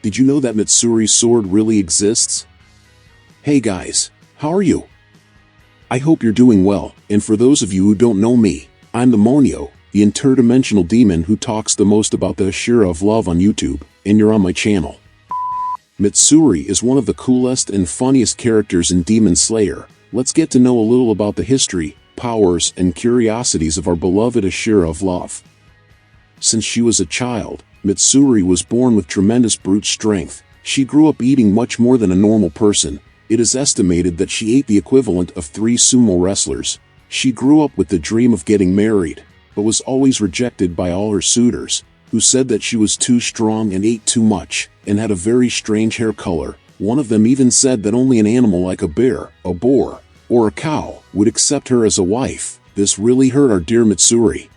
Did you know that Mitsuri's sword really exists? Hey guys, how are you? I hope you're doing well, and for those of you who don't know me, I'm the Monio, the interdimensional demon who talks the most about the Hashira of love on YouTube, and you're on my channel. Mitsuri is one of the coolest and funniest characters in Demon Slayer. Let's get to know a little about the history, powers, and curiosities of our beloved Hashira of love. Since she was a child, Mitsuri was born with tremendous brute strength. She grew up eating much more than a normal person. It is estimated that she ate the equivalent of 3 sumo wrestlers. She grew up with the dream of getting married, but was always rejected by all her suitors, who said that she was too strong and ate too much, and had a very strange hair color. One of them even said that only an animal like a bear, a boar, or a cow would accept her as a wife. This really hurt our dear Mitsuri,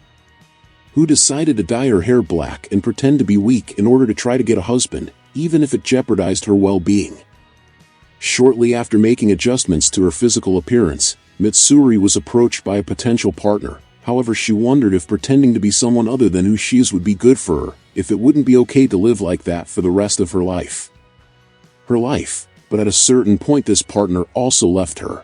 who decided to dye her hair black and pretend to be weak in order to try to get a husband, even if it jeopardized her well-being. Shortly after making adjustments to her physical appearance, Mitsuri was approached by a potential partner. However, she wondered if pretending to be someone other than who she is would be good for her, if it wouldn't be okay to live like that for the rest of her life. But at a certain point this partner also left her.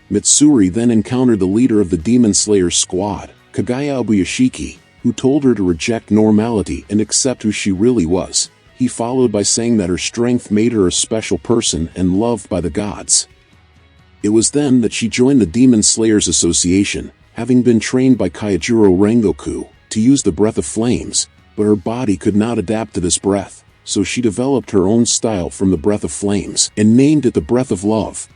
Mitsuri then encountered the leader of the Demon Slayer squad, Kagaya Obuyashiki, who told her to reject normality and accept who she really was. He followed by saying that her strength made her a special person and loved by the gods. It was then that she joined the Demon Slayers Association, having been trained by Kaijuro Rengoku to use the breath of flames, but her body could not adapt to this breath, so she developed her own style from the breath of flames and named it the breath of love.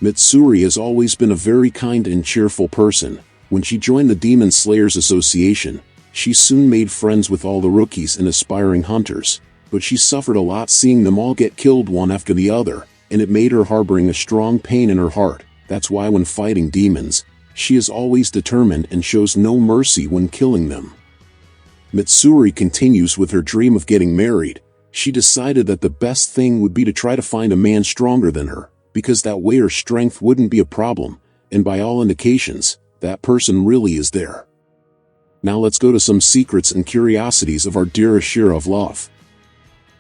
Mitsuri has always been a very kind and cheerful person. When she joined the Demon Slayers Association, she soon made friends with all the rookies and aspiring hunters, but she suffered a lot seeing them all get killed one after the other, and it made her harboring a strong pain in her heart. That's why when fighting demons, she is always determined and shows no mercy when killing them. Mitsuri continues with her dream of getting married. She decided that the best thing would be to try to find a man stronger than her, because that way her strength wouldn't be a problem, and by all indications, that person really is there. Now let's go to some secrets and curiosities of our dear Hashira of love.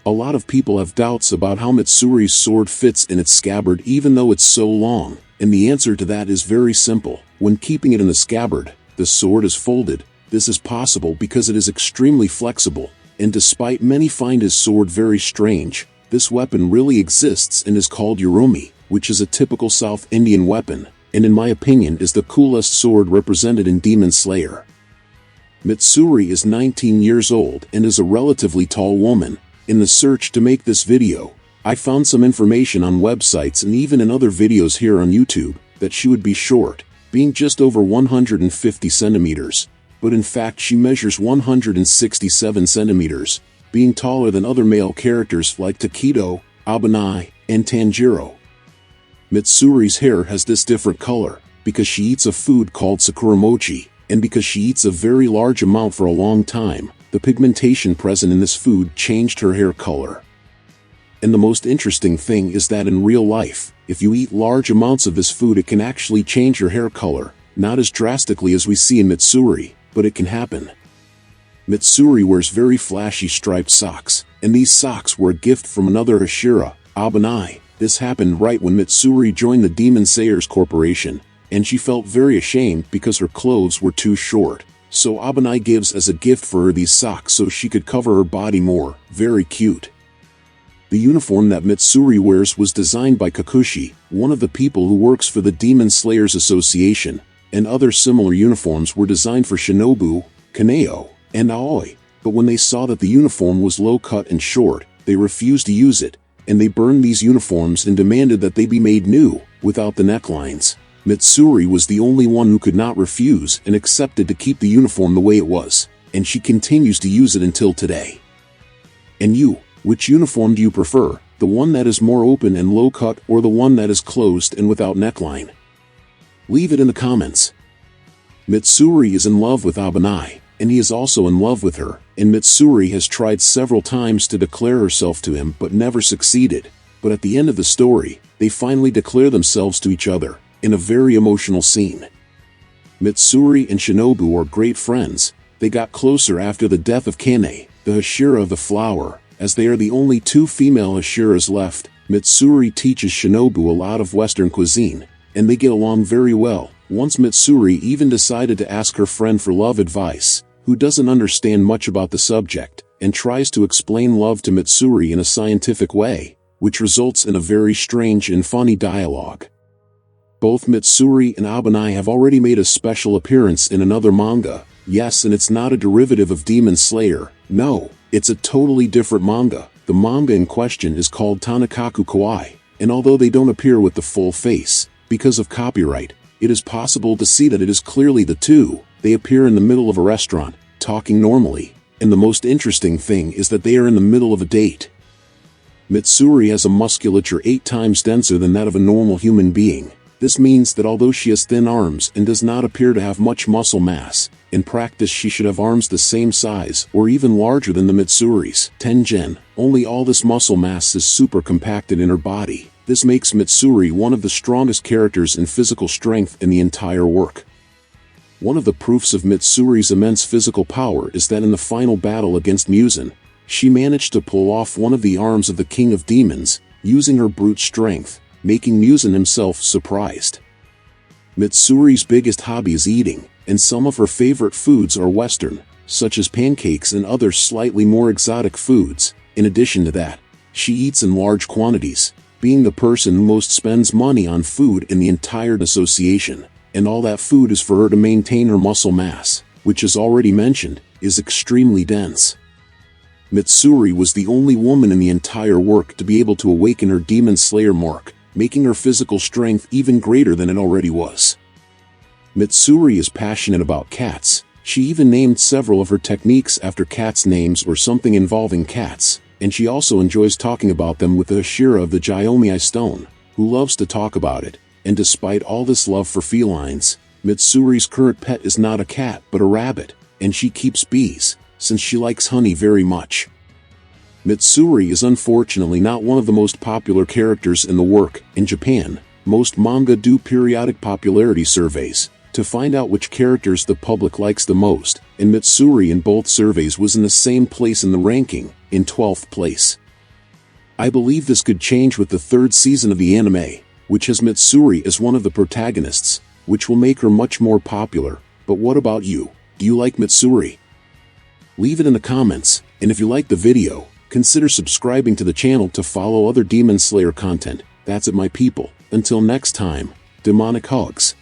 A lot of people have doubts about how Mitsuri's sword fits in its scabbard even though it's so long, and the answer to that is very simple. When keeping it in the scabbard, the sword is folded. This is possible because it is extremely flexible, and despite many find his sword very strange, this weapon really exists and is called Yorumi, which is a typical South Indian weapon, and in my opinion is the coolest sword represented in Demon Slayer. Mitsuri is 19 years old and is a relatively tall woman. In the search to make this video, I found some information on websites and even in other videos here on YouTube that she would be short, being just over 150 centimeters, but in fact she measures 167 centimeters, being taller than other male characters like Takedo, Obanai, and Tanjiro. Mitsuri's hair has this different color because she eats a food called sakura mochi, and because she eats a very large amount for a long time. The pigmentation present in this food changed her hair color. And the most interesting thing is that in real life, if you eat large amounts of this food it can actually change your hair color, not as drastically as we see in Mitsuri, but it can happen. Mitsuri wears very flashy striped socks, and these socks were a gift from another Hashira, Obanai. This happened right when Mitsuri joined the Demon Slayers Corporation, and she felt very ashamed because her clothes were too short. So Obanai gives as a gift for her these socks so she could cover her body more. Very cute. The uniform that Mitsuri wears was designed by Kakushi, one of the people who works for the Demon Slayers Association, and other similar uniforms were designed for Shinobu, Kaneo, and Aoi, but when they saw that the uniform was low-cut and short, they refused to use it, and they burned these uniforms and demanded that they be made new, without the necklines. Mitsuri was the only one who could not refuse and accepted to keep the uniform the way it was, and she continues to use it until today. And you, which uniform do you prefer, the one that is more open and low-cut or the one that is closed and without neckline? Leave it in the comments. Mitsuri is in love with Obanai, and he is also in love with her, and Mitsuri has tried several times to declare herself to him but never succeeded. But at the end of the story, they finally declare themselves to each other, in a very emotional scene. Mitsuri and Shinobu are great friends. They got closer after the death of Kane, the Hashira of the flower, as they are the only two female Hashiras left. Mitsuri teaches Shinobu a lot of Western cuisine, and they get along very well. Once Mitsuri even decided to ask her friend for love advice, who doesn't understand much about the subject, and tries to explain love to Mitsuri in a scientific way, which results in a very strange and funny dialogue. Both Mitsuri and Obanai have already made a special appearance in another manga. Yes, and it's not a derivative of Demon Slayer. No, it's a totally different manga. The manga in question is called Tanakaku Kawaii, and although they don't appear with the full face, because of copyright, it is possible to see that it is clearly the two. They appear in the middle of a restaurant, talking normally, and the most interesting thing is that they are in the middle of a date. Mitsuri has a musculature 8 times denser than that of a normal human being. This means that although she has thin arms and does not appear to have much muscle mass, in practice she should have arms the same size or even larger than the Mitsuri's. Tengen, only all this muscle mass is super compacted in her body. This makes Mitsuri one of the strongest characters in physical strength in the entire work. One of the proofs of Mitsuri's immense physical power is that in the final battle against Muzan, she managed to pull off one of the arms of the King of Demons, using her brute strength, making Muzan himself surprised. Mitsuri's biggest hobby is eating, and some of her favorite foods are Western, such as pancakes and other slightly more exotic foods. In addition to that, she eats in large quantities, being the person who most spends money on food in the entire association, and all that food is for her to maintain her muscle mass, which as already mentioned, is extremely dense. Mitsuri was the only woman in the entire work to be able to awaken her Demon Slayer mark, making her physical strength even greater than it already was. Mitsuri is passionate about cats. She even named several of her techniques after cats' names or something involving cats, and she also enjoys talking about them with the Hashira of the Gyomei Stone, who loves to talk about it. And despite all this love for felines, Mitsuri's current pet is not a cat but a rabbit, and she keeps bees, since she likes honey very much. Mitsuri is unfortunately not one of the most popular characters in the work. In Japan, most manga do periodic popularity surveys to find out which characters the public likes the most, and Mitsuri in both surveys was in the same place in the ranking, in 12th place. I believe this could change with the 3rd season of the anime, which has Mitsuri as one of the protagonists, which will make her much more popular. But what about you? Do you like Mitsuri? Leave it in the comments, and if you like the video, consider subscribing to the channel to follow other Demon Slayer content. That's it, my people. Until next time, demonic hugs.